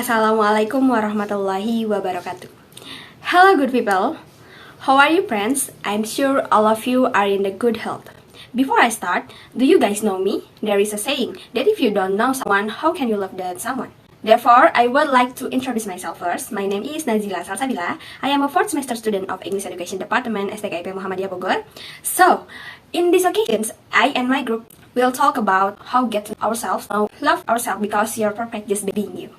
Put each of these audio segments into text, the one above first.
Assalamualaikum warahmatullahi wabarakatuh. Hello good people. How are you friends? I'm sure all of you are in the good health. Before I start, do you guys know me? There is a saying that if you don't know someone, how can you love that someone? Therefore, I would like to introduce myself first. My name is Nazila Salsabiela. I am a 4th semester student of English Education Department STKIP Muhammadiyah Bogor. So, in these occasions, I and my group will talk about how get to ourselves, how love ourselves because you're perfect just being you.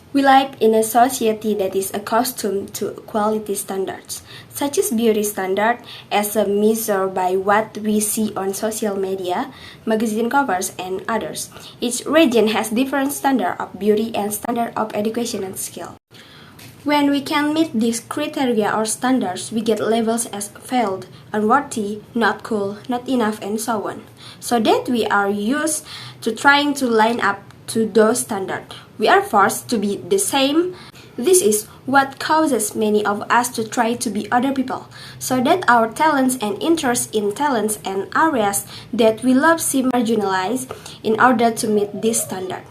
We live in a society that is accustomed to quality standards, such as beauty standard as a measure by what we see on social media, magazine covers, and others. Each region has different standard of beauty and standard of education and skill. When we can meet these criteria or standards, we get labels as failed, unworthy, not cool, not enough, and so on. So that we are used to trying to line up to those standards. We are forced to be the same. This is what causes many of us to try to be other people, so that our talents and interests in talents and areas that we love seem marginalized in order to meet this standard.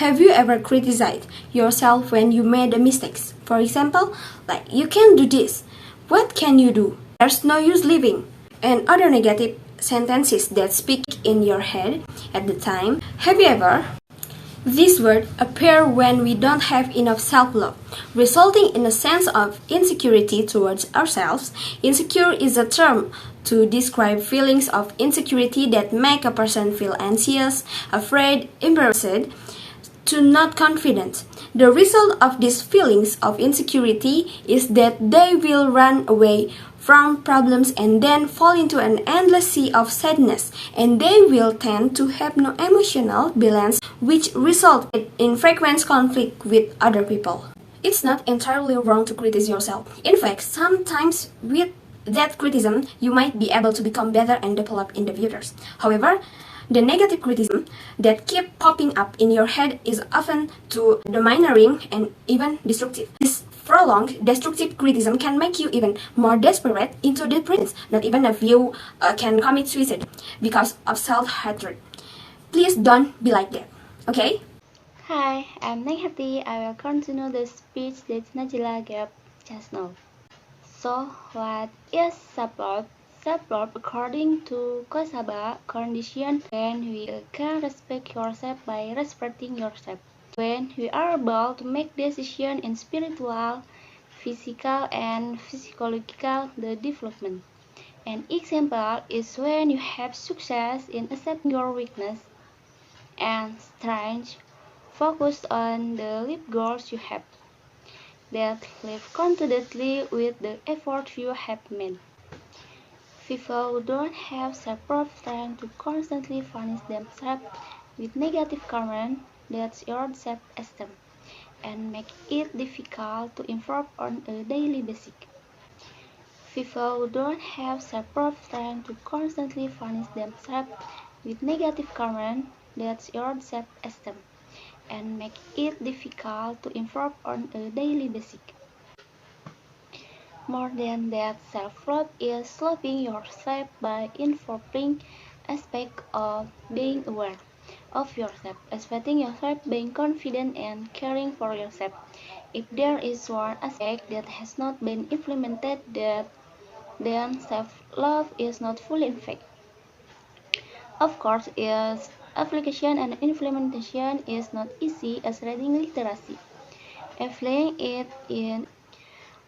Have you ever criticized yourself when you made a mistake? For example, like, you can't do this. What can you do? There's no use living. And other negative sentences that speak in your head at the time. Have you ever? These words appear when we don't have enough self-love, resulting in a sense of insecurity towards ourselves. Insecure is a term to describe feelings of insecurity that make a person feel anxious, afraid, embarrassed, to not confident. The result of these feelings of insecurity is that they will run away from problems and then fall into an endless sea of sadness, and they will tend to have no emotional balance, which result in frequent conflict with other people. It's not entirely wrong to criticize yourself. In fact, sometimes with that criticism, you might be able to become better and develop in the future. However, the negative criticism that keep popping up in your head is often too domineering and even destructive. This prolonged destructive criticism can make you even more desperate into depression. Not even if you can commit suicide because of self-hatred. Please don't be like that, okay? Hi, I'm Neng Herti. I will continue the speech that Nazila gave just now. So, what is self-love? Self-love, according to Kosaba, condition when we can respect yourself by respecting yourself. When we are able to make decisions in spiritual, physical, and psychological development. An example is when you have success in accepting your weakness and strength, focus on the life goals you have, that live contentedly with the effort you have made. People who don't have self-love tend to constantly punish themselves with negative comments that hurt self-esteem and make it difficult to improve on a daily basis. People who don't have self-love tend to constantly punish themselves with negative comments that hurt self-esteem and make it difficult to improve on a daily basis. More than that, self-love is loving yourself by improving aspects of being aware of yourself, expecting yourself, being confident, and caring for yourself. If there is one aspect that has not been implemented, then self-love is not fully in effect. Of course, its application and implementation is not easy as reading literacy. Applying it in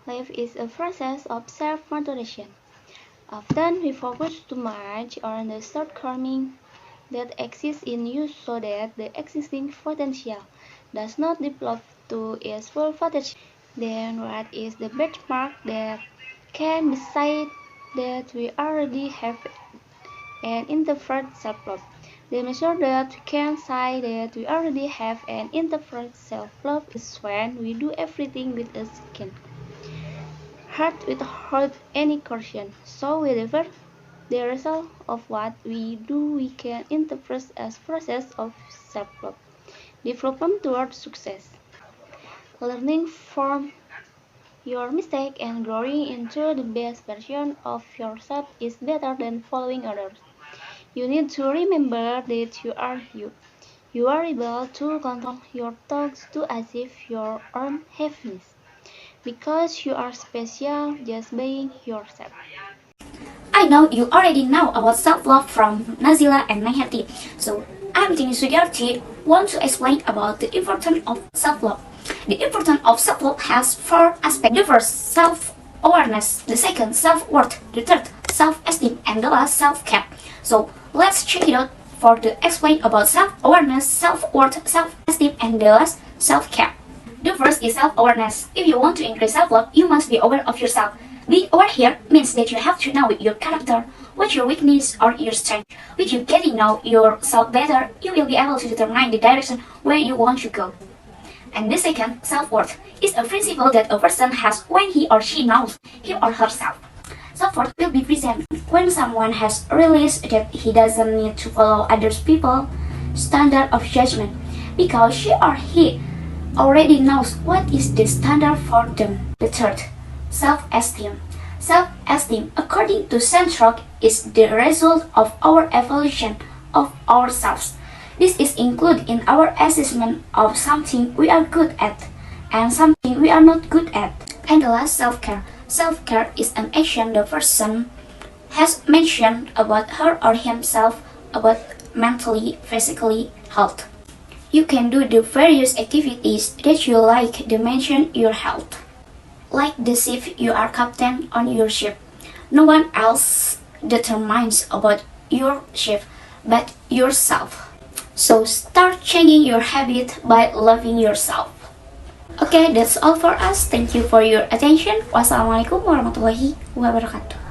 life is a process of self-maturation. Often we focus too much on the shortcomings that exist in you so that the existing potential does not develop to its full potential. Then what is the benchmark that can be said that we already have an imperfect self-love? The measure that we can say that we already have an imperfect self-love is when we do everything with a skin heart without any caution. So whatever the result of what we do, we can interpret as process of self-love, development towards success. Learning from your mistake and growing into the best version of yourself is better than following others. You need to remember that you are you. You are able to control your thoughts to achieve your own happiness. Because you are special just being yourself. I know you already know about self-love from Nazila and Herti. So I'm Tini Sugiarti want to explain about the importance of self-love. The importance of self-love has four aspects. The first, self-awareness. The second, self-worth. The third, self-esteem. And the last, self-care. So let's check it out for the explain about self-awareness, self-worth, self-esteem, and the last, self-care. The first is self-awareness. If you want to increase self-love, you must be aware of yourself. Being aware here means that you have to know your character, what your weakness or your strength. With you getting know yourself better, you will be able to determine the direction where you want to go. And the second, self-worth, is a principle that a person has when he or she knows him or herself. Self-worth will be present when someone has realized that he doesn't need to follow other people's standard of judgment because she or he already knows what is the standard for them. The third, self-esteem. Self-esteem, according to Centrock, is the result of our evaluation of ourselves. This is included in our assessment of something we are good at and something we are not good at. And the last, self-care. Self-care is an action the person has mentioned about her or himself about mentally, physically health. You can do the various activities that you like to mention your health. Like the ship, you are captain on your ship. No one else determines about your ship but yourself. So start changing your habit by loving yourself. Okay, that's all for us. Thank you for your attention. Wassalamualaikum warahmatullahi wabarakatuh.